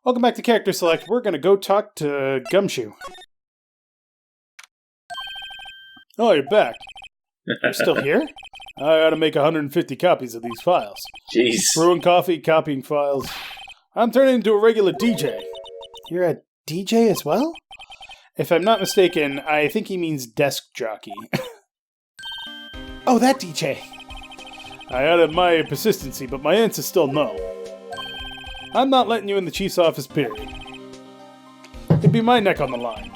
Welcome back to Character Select. We're gonna go talk to Gumshoe. Oh, you're back. You're still here? I gotta make 150 copies of these files. Jeez. Brewing coffee, copying files. I'm turning into a regular DJ. You're a DJ as well? If I'm not mistaken, I think he means desk jockey. Oh, that DJ. I added my persistency, but my answer's still no. I'm not letting you in the chief's office, period. It'd be my neck on the line.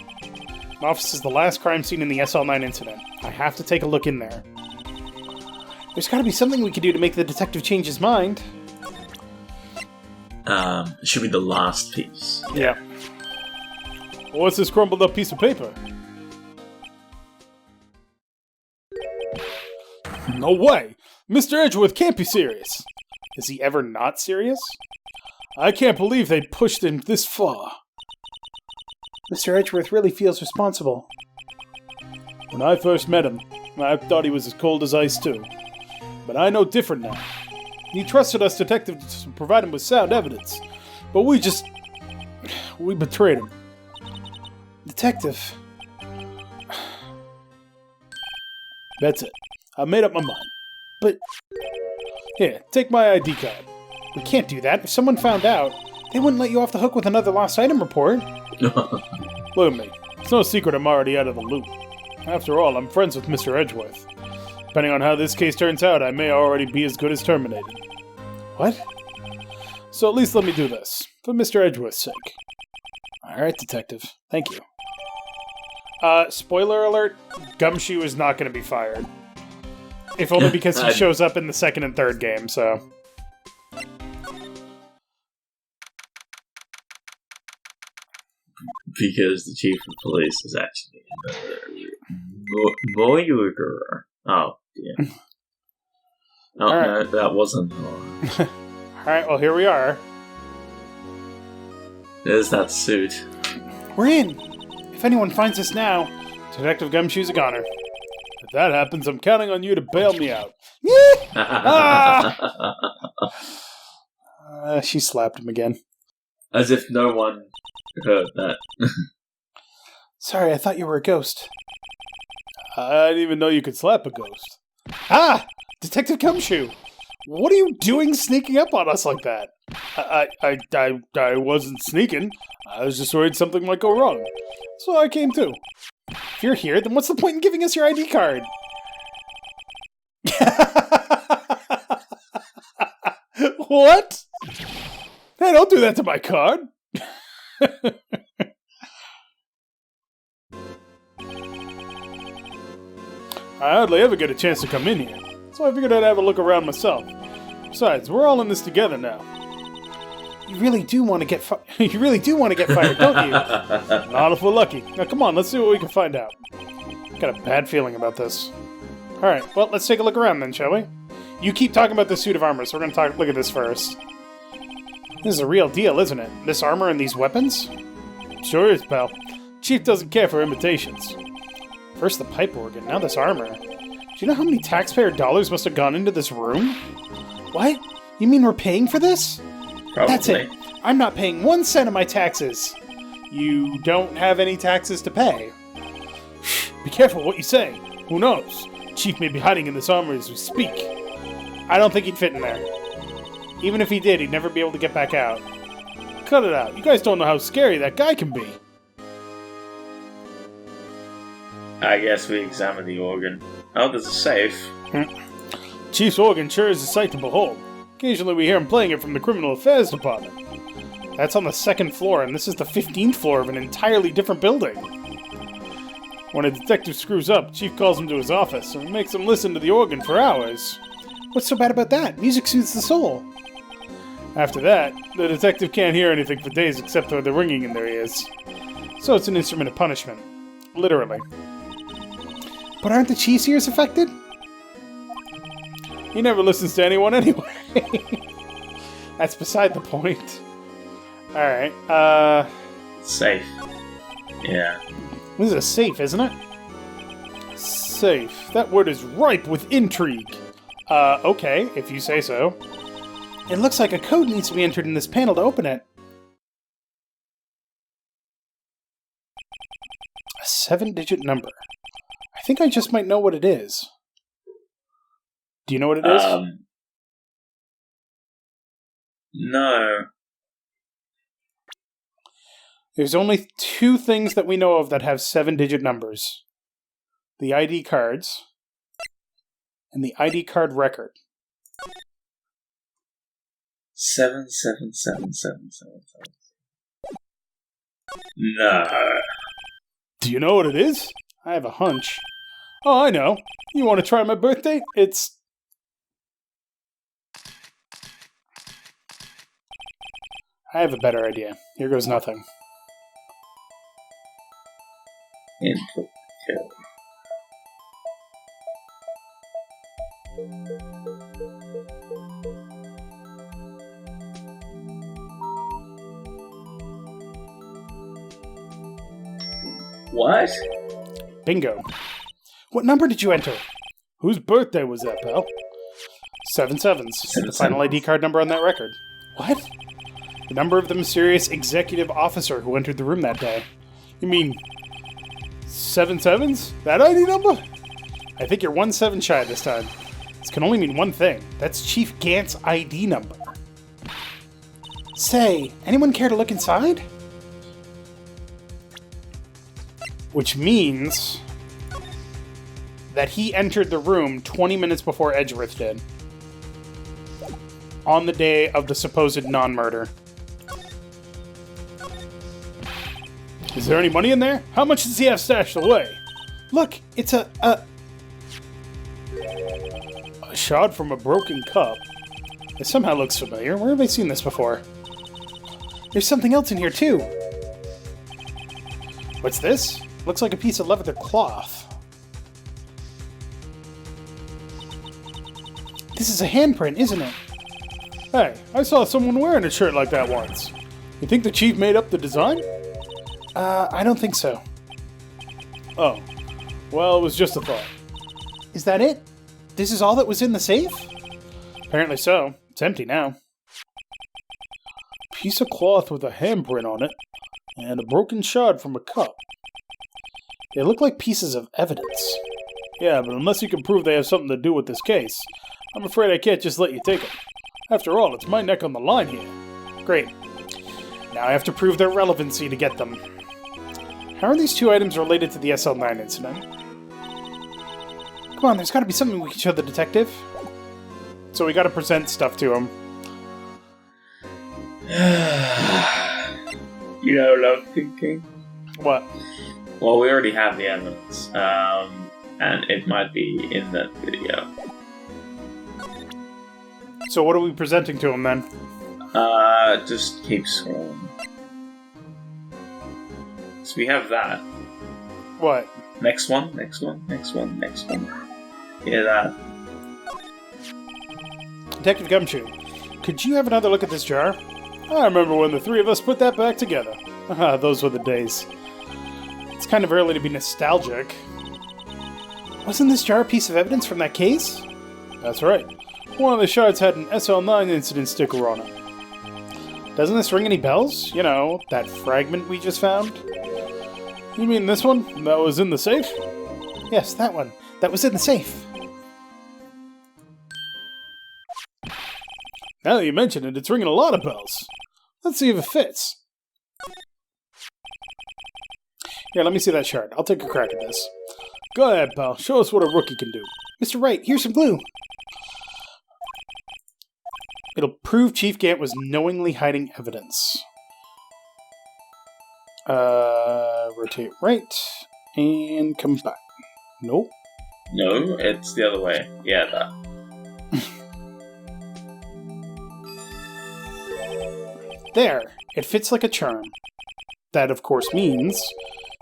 My office is the last crime scene in the SL9 incident. I have to take a look in there. There's gotta be something we can do to make the detective change his mind. It should be the last piece. Yeah. What's this crumpled up piece of paper? No way! Mr. Edgeworth can't be serious! Is he ever not serious? I can't believe they pushed him this far. Mr. Edgeworth really feels responsible. When I first met him, I thought he was as cold as ice too. But I know different now. He trusted us detectives to provide him with sound evidence. But we betrayed him. Detective. That's it. I made up my mind. But... Here, take my ID card. We can't do that. If someone found out, they wouldn't let you off the hook with another lost item report. Look at me. It's no secret I'm already out of the loop. After all, I'm friends with Mr. Edgeworth. Depending on how this case turns out, I may already be as good as terminated. What? So at least let me do this, for Mr. Edgeworth's sake. Alright, Detective. Thank you. Spoiler alert, Gumshoe is not going to be fired. If only because he shows up in the second and third game, so... Because the chief of police is actually voyeur. Oh, yeah. Oh, right. No, that wasn't. Alright, well, here we are. There's that suit. We're in! If anyone finds us now, Detective Gumshoe's a goner. If that happens, I'm counting on you to bail me out. She slapped him again. As if no one heard that. Sorry, I thought you were a ghost. I didn't even know you could slap a ghost. Ah! Detective Gumshoe! What are you doing sneaking up on us like that? I wasn't sneaking. I was just worried something might go wrong. So I came too. If you're here, then what's the point in giving us your ID card? What? Hey, don't do that to my card! I hardly ever get a chance to come in here, so I figured I'd have a look around myself. Besides, we're all in this together now. You really do want to get fired, don't you? Not if we're lucky. Now come on, let's see what we can find out. Got a bad feeling about this. Alright, well, let's take a look around then, shall we? You keep talking about this suit of armor, so we're gonna look at this first. This is a real deal, isn't it? This armor and these weapons? Sure is, pal. Chief doesn't care for imitations. First the pipe organ, now this armor. Do you know how many taxpayer dollars must have gone into this room? What? You mean we're paying for this? Probably. That's it. I'm not paying 1 cent of my taxes. You don't have any taxes to pay. Be careful what you say. Who knows? Chief may be hiding in this armor as we speak. I don't think he'd fit in there. Even if he did, he'd never be able to get back out. Cut it out. You guys don't know how scary that guy can be. I guess we examine the organ. Oh, there's a safe. Chief's organ sure is a sight to behold. Occasionally we hear him playing it from the Criminal Affairs Department. That's on the 2nd floor, and this is the 15th floor of an entirely different building. When a detective screws up, Chief calls him to his office and makes him listen to the organ for hours. What's so bad about that? Music soothes the soul. After that, the detective can't hear anything for days except for the ringing in their ears. So it's an instrument of punishment. Literally. But aren't the Chief's ears affected? He never listens to anyone anyway. That's beside the point. Alright, Safe. Yeah. This is a safe, isn't it? Safe. That word is ripe with intrigue. Okay, if you say so. It looks like a code needs to be entered in this panel to open it. 7-digit number. I think I just might know what it is. Do you know what it is? No. There's only 2 things that we know of that have 7-digit numbers. The ID cards and the ID card record. 77777. No. Do you know what it is? I have a hunch. Oh, I know. You want to try my birthday? It's... I have a better idea. Here goes nothing. Input kill. What? Bingo. What number did you enter? Whose birthday was that, pal? 77's. The final ID card number on that record. What? The number of the mysterious executive officer who entered the room that day. You mean 77's? That ID number? I think you're 1 7 shy this time. This can only mean one thing. That's Chief Gant's ID number. Say, anyone care to look inside? Which means that he entered the room 20 minutes before Edgeworth did. On the day of the supposed non-murder. Is there any money in there? How much does he have stashed away? Look, it's a shard from a broken cup. It somehow looks familiar. Where have I seen this before? There's something else in here, too. What's this? Looks like a piece of leather cloth. This is a handprint, isn't it? Hey, I saw someone wearing a shirt like that once. You think the chief made up the design? I don't think so. Oh. Well, it was just a thought. Is that it? This is all that was in the safe? Apparently so. It's empty now. Piece of cloth with a handprint on it, and a broken shard from a cup. They look like pieces of evidence. Yeah, but unless you can prove they have something to do with this case, I'm afraid I can't just let you take them. After all, it's my neck on the line here. Great. Now I have to prove their relevancy to get them. How are these 2 items related to the SL9 incident? Come on, there's gotta be something we can show the detective. So we gotta present stuff to him. You know, love thinking. What? Well, we already have the evidence, and it might be in that video. So what are we presenting to him then? Just keep scrolling. So we have that. What? Next one. Yeah, that. Detective Gumshoe, could you have another look at this jar? I remember when the 3 of us put that back together. Those were the days. It's kind of early to be nostalgic. Wasn't this jar a piece of evidence from that case? That's right. One of the shards had an SL9 incident sticker on it. Doesn't this ring any bells? You know, that fragment we just found? You mean this one? That was in the safe? Yes, that one. That was in the safe. Now that you mention it, it's ringing a lot of bells. Let's see if it fits. Here, let me see that shard. I'll take a crack at this. Go ahead, pal. Show us what a rookie can do. Mr. Wright, here's some glue. It'll prove Chief Gant was knowingly hiding evidence. Rotate right. And come back. Nope. No, it's the other way. Yeah, that. There. It fits like a charm. That, of course, means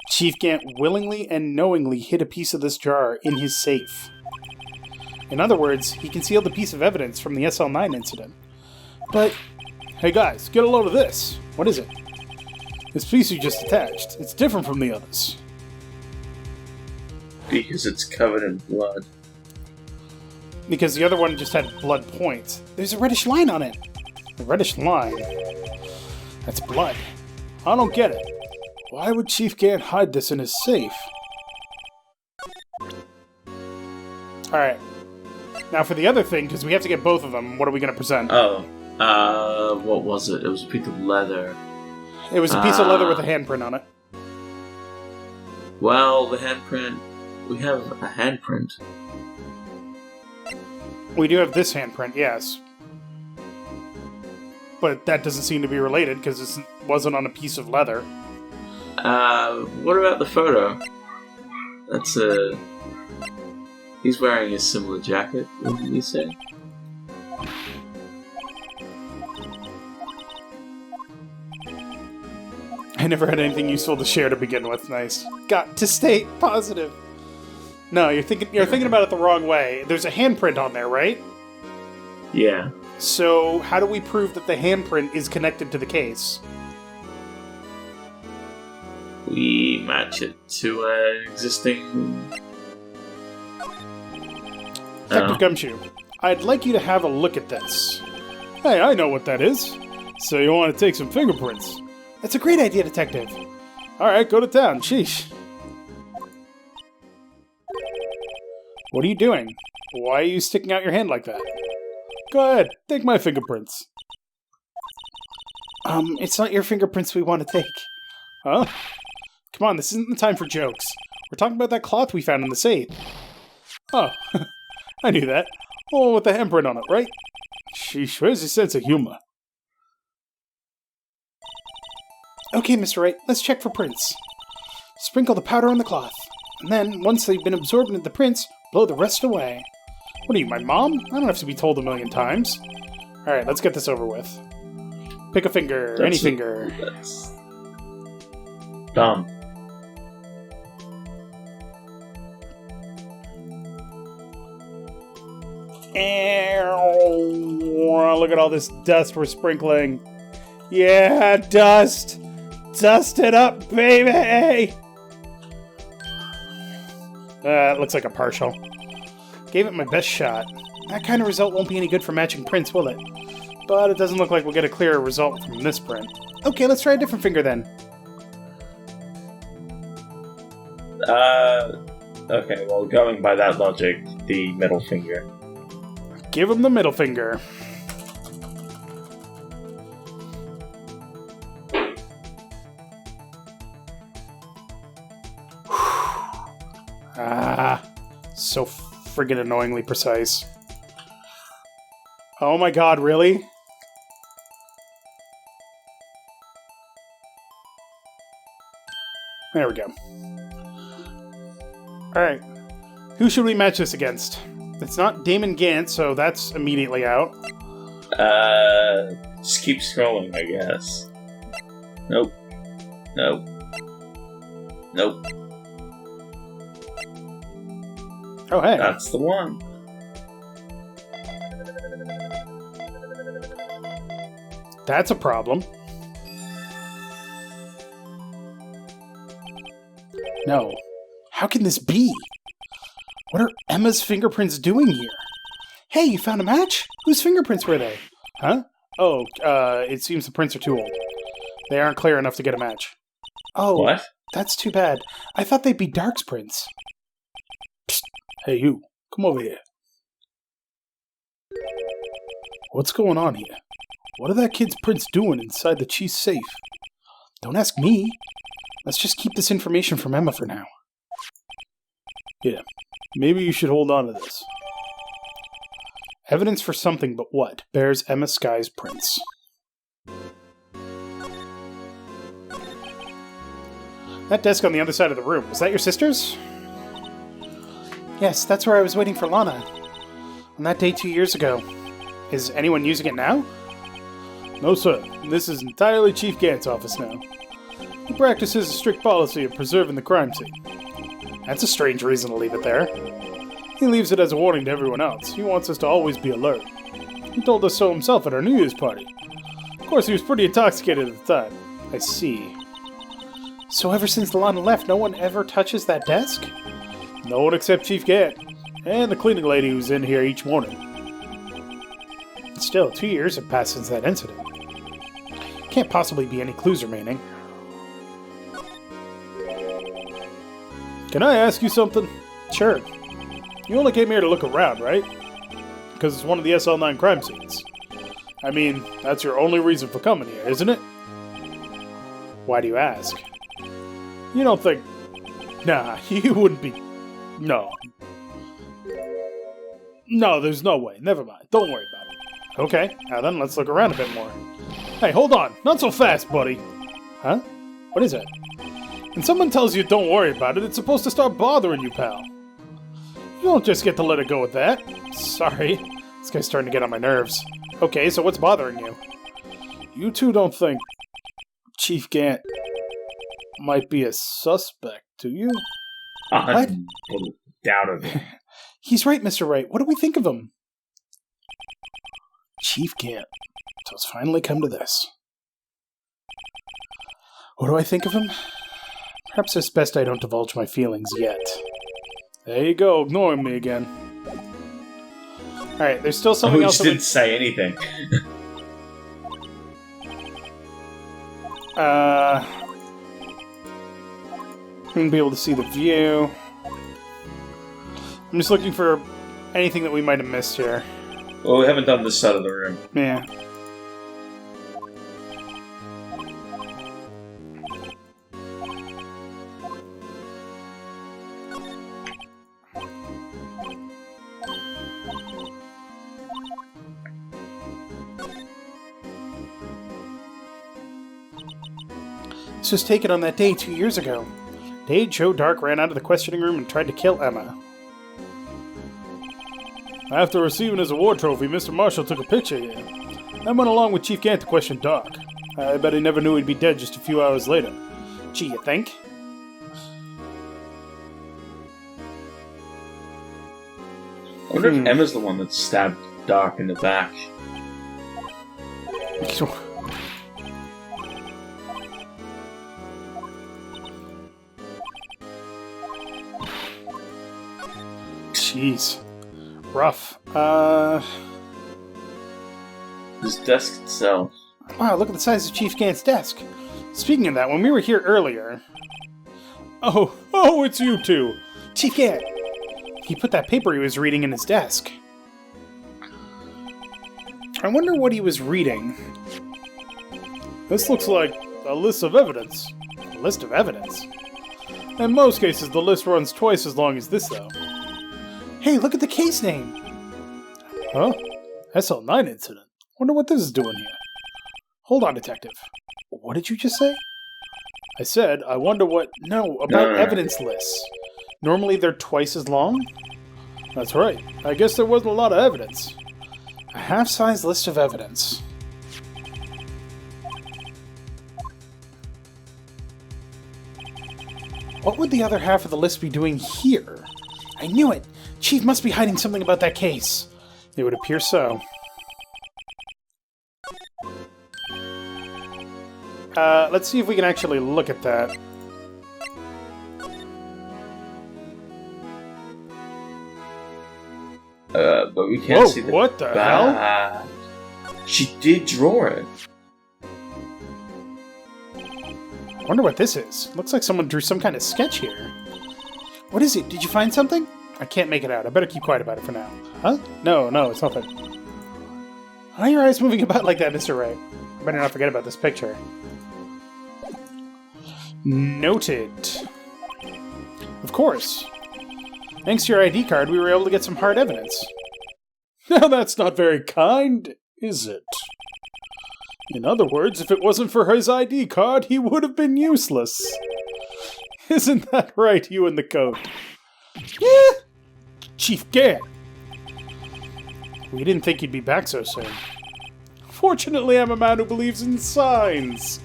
Chief Gant willingly and knowingly hid a piece of this jar in his safe. In other words, he concealed a piece of evidence from the SL9 incident. But, hey guys, get a load of this. What is it? This piece you just attached. It's different from the others. Because it's covered in blood. Because the other one just had blood points. There's a reddish line on it. A reddish line? That's blood. I don't get it. Why would Chief Gant hide this in his safe? Alright. Now for the other thing, because we have to get both of them, what are we going to present? Oh. What was it? It was a piece of leather. It was a piece of leather with a handprint on it. Well, the handprint... We have a handprint. We do have this handprint, yes. But that doesn't seem to be related, because it wasn't on a piece of leather. What about the photo? That's a... He's wearing a similar jacket, what did you say? I never had anything useful to share to begin with. Nice. Got to stay positive. No, you're thinking about it the wrong way. There's a handprint on there, right? Yeah. So, how do we prove that the handprint is connected to the case? We match it to an existing... Detective Gumshoe, I'd like you to have a look at this. Hey, I know what that is. So you want to take some fingerprints? That's a great idea, Detective. Alright, go to town. Sheesh. What are you doing? Why are you sticking out your hand like that? Go ahead, take my fingerprints. It's not your fingerprints we want to take. Huh? Come on, this isn't the time for jokes. We're talking about that cloth we found in the safe. Oh, I knew that. Oh, with the handprint on it, right? Sheesh, where's your sense of humor? Okay, Mr. Wright, let's check for prints. Sprinkle the powder on the cloth, and then, once they've been absorbed into the prints, blow the rest away. What are you, my mom? I don't have to be told 1,000,000 times. Alright, let's get this over with. Pick a finger, any finger. That's... Dumb. Ew, look at all this dust we're sprinkling. Yeah, dust! Dust it up, baby! It looks like a partial. Gave it my best shot. That kind of result won't be any good for matching prints, will it? But it doesn't look like we'll get a clearer result from this print. Okay, let's try a different finger then. Okay, well, going by that logic, the middle finger. Give him the middle finger. So friggin' annoyingly precise. Oh my god, really? There we go. Alright. Who should we match this against? It's not Damon Gant, so that's immediately out. Just keep scrolling, I guess. Nope. Nope. Nope. Oh, hey. That's the one. That's a problem. No. How can this be? What are Emma's fingerprints doing here? Hey, you found a match? Whose fingerprints were they? Huh? Oh, it seems the prints are too old. They aren't clear enough to get a match. Oh, What? That's too bad. I thought they'd be Dark's prints. Psst. Hey, you. Come over here. What's going on here? What are that kid's prints doing inside the chief's safe? Don't ask me. Let's just keep this information from Emma for now. Yeah, maybe you should hold on to this. Evidence for something, but what? Bears Emma Sky's prints. That desk on the other side of the room, is that your sister's? Yes, that's where I was waiting for Lana. On that day 2 years ago. Is anyone using it now? No, sir. This is entirely Chief Gant's office now. He practices a strict policy of preserving the crime scene. That's a strange reason to leave it there. He leaves it as a warning to everyone else. He wants us to always be alert. He told us so himself at our New Year's party. Of course, he was pretty intoxicated at the time. I see. So ever since Lana left, no one ever touches that desk? No one except Chief Gant, and the cleaning lady who's in here each morning. Still, 2 years have passed since that incident. Can't possibly be any clues remaining. Can I ask you something? Sure. You only came here to look around, right? Because it's one of the SL9 crime scenes. I mean, that's your only reason for coming here, isn't it? Why do you ask? You don't think... Nah, you wouldn't be... No. No, there's no way. Never mind. Don't worry about it. Okay, now then, let's look around a bit more. Hey, hold on. Not so fast, buddy. Huh? What is it? When someone tells you don't worry about it, it's supposed to start bothering you, pal. You don't just get to let it go with that. Sorry. This guy's starting to get on my nerves. Okay, so what's bothering you? You two don't think Chief Gant might be a suspect, do you? What? Doubt it. He's right, Mr. Wright. What do we think of him? Chief Gant. So it's finally come to this. What do I think of him? Perhaps it's best I don't divulge my feelings yet. There you go, ignoring me again. Alright, there's still something else. Just didn't say anything. I'm gonna be able to see the view. I'm just looking for anything that we might have missed here. Well, we haven't done this side of the room. Yeah. This was taken on that day 2 years ago. Day Joe Dark ran out of the questioning room and tried to kill Emma. After receiving his award trophy, Mr. Marshall took a picture here. I went along with Chief Gant to question Dark. I bet he never knew he'd be dead just a few hours later. Gee, you think? I wonder if Emma's the one that stabbed Dark in the back. Jeez. Rough. His desk itself. Wow, look at the size of Chief Gant's desk. Speaking of that, when we were here earlier... Oh, it's you two! Chief Gant! He put that paper he was reading in his desk. I wonder what he was reading. This looks like a list of evidence. A list of evidence? In most cases, the list runs twice as long as this, though. Hey, look at the case name! Huh? SL9 incident. Wonder what this is doing here. Hold on, Detective. What did you just say? I said, I wonder what... No, about evidence lists. Normally they're twice as long? That's right. I guess there wasn't a lot of evidence. A half-size list of evidence. What would the other half of the list be doing here? I knew it! Chief must be hiding something about that case. It would appear so. Let's see if we can actually look at that. But we can't see the what the hell? She did draw it. I wonder what this is. Looks like someone drew some kind of sketch here. What is it? Did you find something? I can't make it out. I better keep quiet about it for now. Huh? No, it's nothing. Why are your eyes moving about like that, Mr. Wright? I better not forget about this picture. Noted. Of course. Thanks to your ID card, we were able to get some hard evidence. Now that's not very kind, is it? In other words, if it wasn't for his ID card, he would have been useless. Isn't that right, you in the coat? Yeah! Chief Gant! We didn't think you'd be back so soon. Fortunately, I'm a man who believes in signs.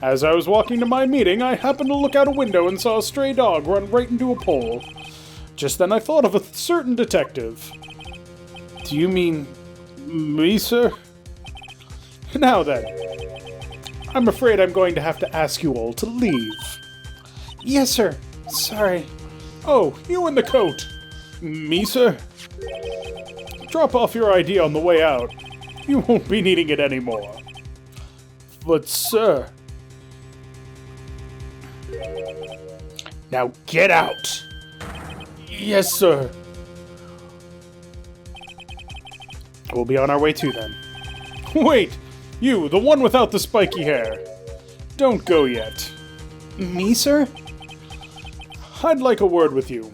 As I was walking to my meeting, I happened to look out a window and saw a stray dog run right into a pole. Just then I thought of a certain detective. Do you mean me, sir? Now then, I'm afraid I'm going to have to ask you all to leave. Yes, sir. Sorry. Oh, you in the coat. Me, sir? Drop off your ID on the way out. You won't be needing it anymore. But, sir... Now get out! Yes, sir. We'll be on our way too, then. Wait! You, the one without the spiky hair! Don't go yet. Me, sir? I'd like a word with you.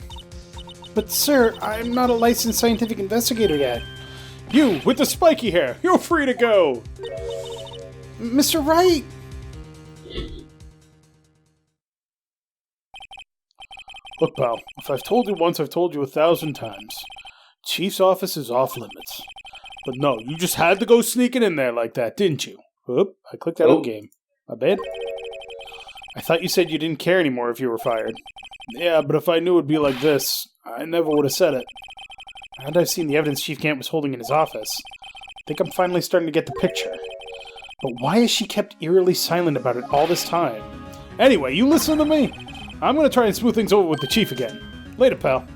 But, sir, I'm not a licensed scientific investigator yet. You, with the spiky hair! You're free to go! Mr. Wright! Look, pal, if I've told you once, I've told you 1,000 times. Chief's office is off limits. But no, you just had to go sneaking in there like that, didn't you? Oop, I clicked out of the game. My bad. I thought you said you didn't care anymore if you were fired. Yeah, but if I knew it would be like this, I never would have said it. And I've seen the evidence Chief Gant was holding in his office. I think I'm finally starting to get the picture. But why has she kept eerily silent about it all this time? Anyway, you listen to me. I'm going to try and smooth things over with the Chief again. Later, pal.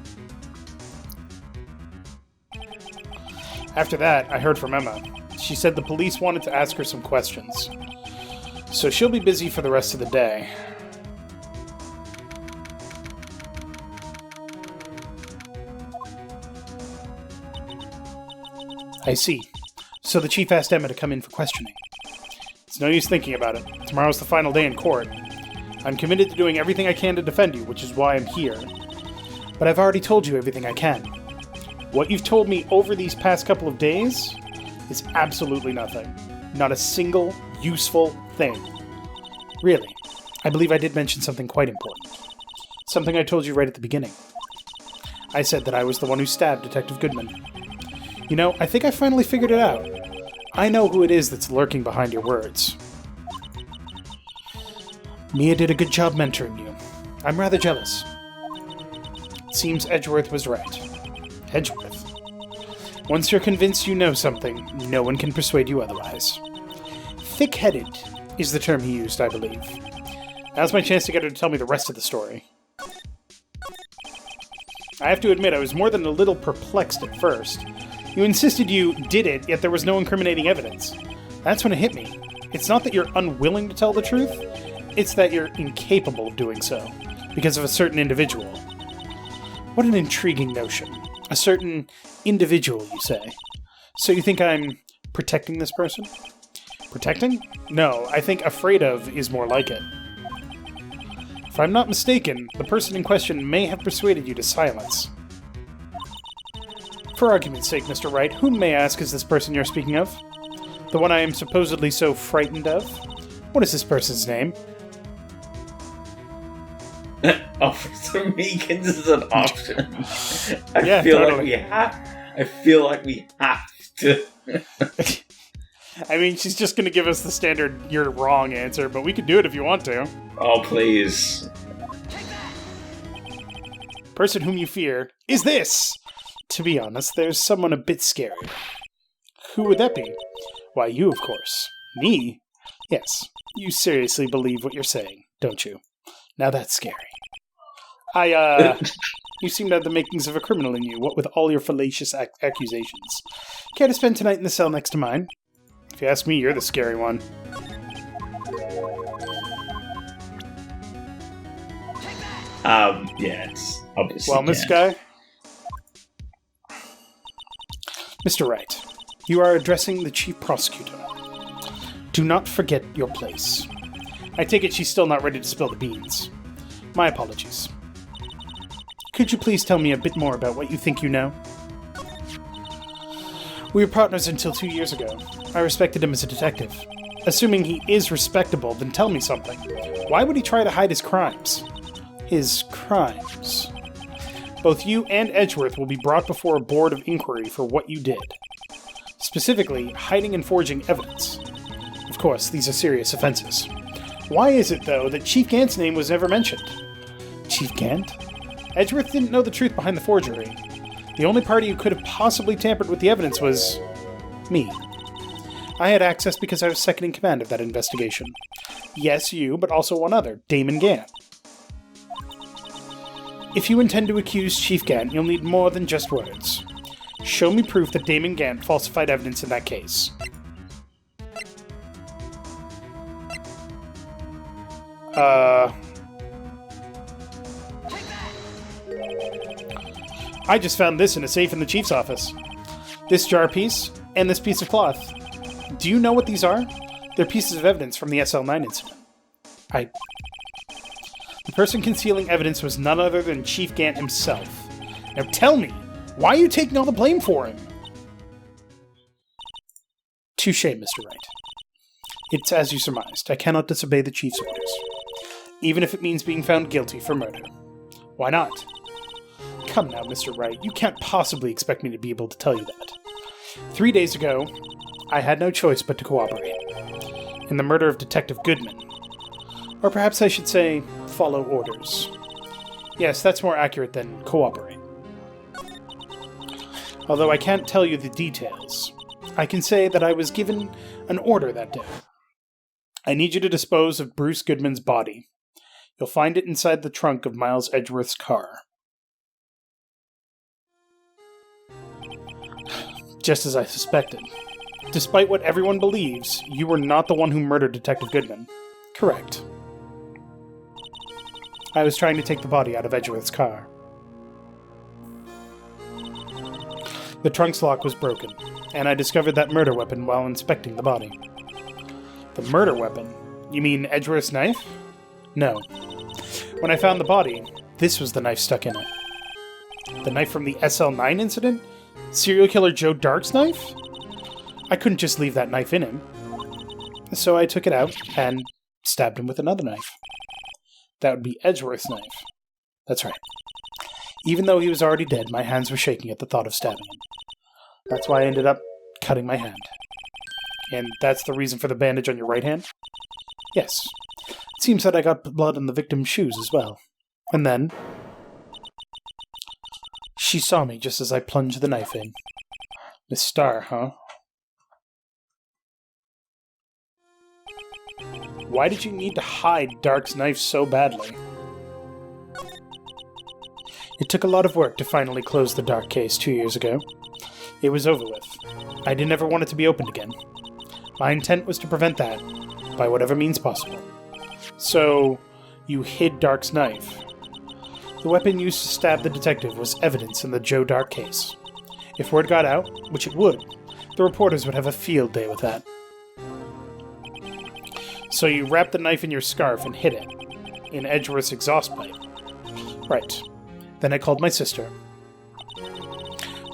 After that, I heard from Emma. She said the police wanted to ask her some questions. So she'll be busy for the rest of the day. I see. So the Chief asked Emma to come in for questioning. It's no use thinking about it. Tomorrow's the final day in court. I'm committed to doing everything I can to defend you, which is why I'm here. But I've already told you everything I can. What you've told me over these past couple of days is absolutely nothing. Not a single useful thing. Really, I believe I did mention something quite important. Something I told you right at the beginning. I said that I was the one who stabbed Detective Goodman. You know, I think I finally figured it out. I know who it is that's lurking behind your words. Mia did a good job mentoring you. I'm rather jealous. It seems Edgeworth was right. Edgeworth? Once you're convinced you know something, no one can persuade you otherwise. Thick-headed is the term he used, I believe. Now's my chance to get her to tell me the rest of the story. I have to admit, I was more than a little perplexed at first. You insisted you did it, yet there was no incriminating evidence. That's when it hit me. It's not that you're unwilling to tell the truth, it's that you're incapable of doing so, because of a certain individual. What an intriguing notion. A certain individual, you say. So you think I'm protecting this person? Protecting? No, I think afraid of is more like it. If I'm not mistaken, the person in question may have persuaded you to silence. For argument's sake, Mr. Wright, whom may I ask is this person you're speaking of? The one I am supposedly so frightened of? What is this person's name? Officer Meekins is an option. Yeah, I feel like we have to. I mean, she's just going to give us the standard "you're wrong" answer, but we could do it if you want to. Oh, please. Person whom you fear is this. To be honest, there's someone a bit scary. Who would that be? Why, you, of course. Me? Yes. You seriously believe what you're saying, don't you? Now that's scary. You seem to have the makings of a criminal in you, what with all your fallacious accusations. Care to spend tonight in the cell next to mine? If you ask me, you're the scary one. Yeah, it's obviously. Well, Miss Guy? Mr. Wright, you are addressing the Chief Prosecutor. Do not forget your place. I take it she's still not ready to spill the beans. My apologies. Could you please tell me a bit more about what you think you know? We were partners until 2 years ago. I respected him as a detective. Assuming he is respectable, then tell me something. Why would he try to hide his crimes? His crimes. Both you and Edgeworth will be brought before a board of inquiry for what you did. Specifically, hiding and forging evidence. Of course, these are serious offenses. Why is it, though, that Chief Gant's name was never mentioned? Chief Gant? Edgeworth didn't know the truth behind the forgery. The only party who could have possibly tampered with the evidence was... me. I had access because I was second in command of that investigation. Yes, you, but also one other, Damon Gant. If you intend to accuse Chief Gant, you'll need more than just words. Show me proof that Damon Gant falsified evidence in that case. I just found this in a safe in the Chief's office. This jar piece, And this piece of cloth. Do you know what these are? They're pieces of evidence from the SL9 incident. The person concealing evidence was none other than Chief Gant himself. Now tell me, why are you taking all the blame for him? Touché, Mr. Wright. It's as you surmised. I cannot disobey the Chief's orders, even if it means being found guilty for murder. Why not? Come now, Mr. Wright. You can't possibly expect me to be able to tell you that. 3 days ago, I had no choice but to cooperate in the murder of Detective Goodman. Or perhaps I should say, follow orders. Yes, that's more accurate than cooperate. Although I can't tell you the details, I can say that I was given an order that day. I need you to dispose of Bruce Goodman's body. You'll find it inside the trunk of Miles Edgeworth's car. Just as I suspected. Despite what everyone believes, you were not the one who murdered Detective Goodman. Correct. I was trying to take the body out of Edgeworth's car. The trunk's lock was broken, and I discovered that murder weapon while inspecting the body. The murder weapon? You mean Edgeworth's knife? No. When I found the body, this was the knife stuck in it. The knife from the SL9 incident? Serial killer Joe Dark's knife? I couldn't just leave that knife in him. So I took it out and stabbed him with another knife. That would be Edgeworth's knife. That's right. Even though he was already dead, my hands were shaking at the thought of stabbing him. That's why I ended up cutting my hand. And that's the reason for the bandage on your right hand? Yes. It seems that I got blood on the victim's shoes as well. And then she saw me just as I plunged the knife in. Miss Starr, huh? Why did you need to hide Dark's knife so badly? It took a lot of work to finally close the Dark case 2 years ago. It was over with. I didn't ever want it to be opened again. My intent was to prevent that, by whatever means possible. So, you hid Dark's knife. The weapon used to stab the detective was evidence in the Joe Dark case. If word got out, which it would, the reporters would have a field day with that. So you wrapped the knife in your scarf and hid it, in Edgeworth's exhaust pipe. Right. Then I called my sister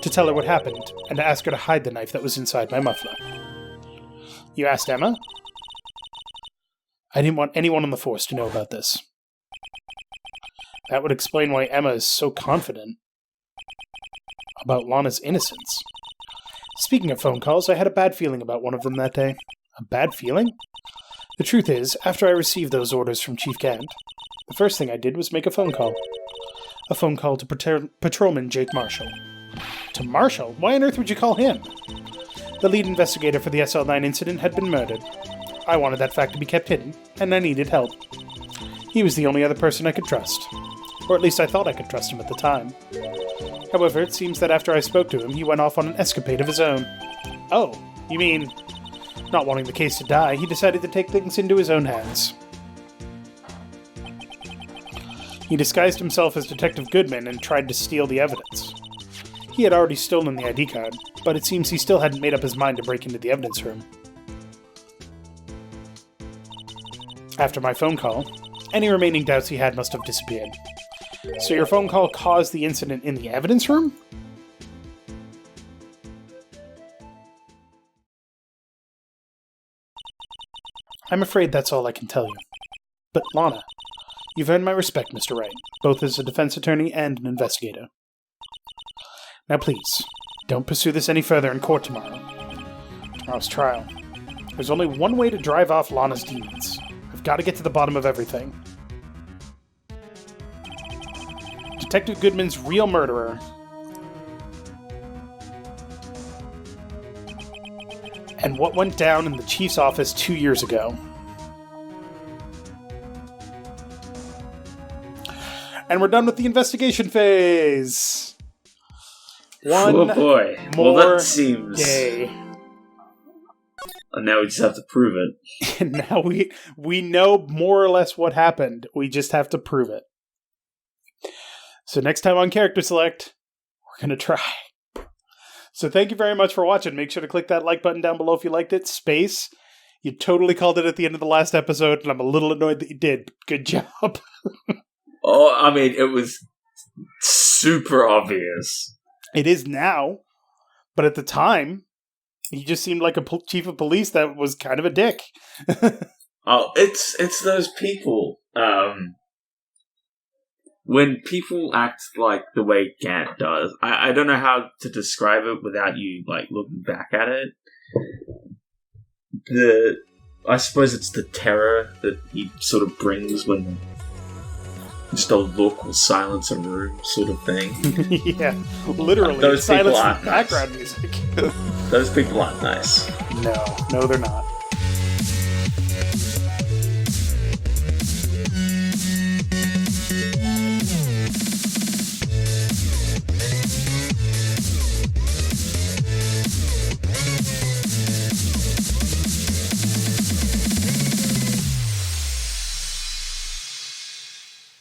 to tell her what happened, and to ask her to hide the knife that was inside my muffler. You asked Emma? I didn't want anyone on the force to know about this. That would explain why Emma is so confident about Lana's innocence. Speaking of phone calls, I had a bad feeling about one of them that day. A bad feeling? The truth is, after I received those orders from Chief Gant, the first thing I did was make a phone call. A phone call to Patrolman Jake Marshall. To Marshall? Why on earth would you call him? The lead investigator for the SL9 incident had been murdered. I wanted that fact to be kept hidden, and I needed help. He was the only other person I could trust. Or at least I thought I could trust him at the time. However, it seems that after I spoke to him, he went off on an escapade of his own. Oh, you mean, not wanting the case to die, he decided to take things into his own hands. He disguised himself as Detective Goodman and tried to steal the evidence. He had already stolen the ID card, but it seems he still hadn't made up his mind to break into the evidence room. After my phone call, any remaining doubts he had must have disappeared. So your phone call caused the incident in the evidence room? I'm afraid that's all I can tell you. But Lana, you've earned my respect, Mr. Wright, both as a defense attorney and an investigator. Now please, don't pursue this any further in court tomorrow. Tomorrow's trial. There's only one way to drive off Lana's demons. I've got to get to the bottom of everything. Detective Goodman's real murderer. And what went down in the chief's office 2 years ago. And we're done with the investigation phase. Oh boy. More well, that seems... day. And now we just have to prove it. And now we know more or less what happened. We just have to prove it. So next time on Character Select, we're going to try. So thank you very much for watching. Make sure to click that like button down below if you liked it. Space. You totally called it at the end of the last episode, and I'm a little annoyed that you did. Good job. Oh, I mean, it was super obvious. It is now, but at the time, he just seemed like a chief of police that was kind of a dick. Oh, it's those people. When people act like the way Gant does, I don't know how to describe it without you like looking back at it. I suppose it's the terror that he sort of brings when just a look will silence a room, sort of thing. Yeah, literally. Those people aren't background music. Those people aren't nice. No, they're not.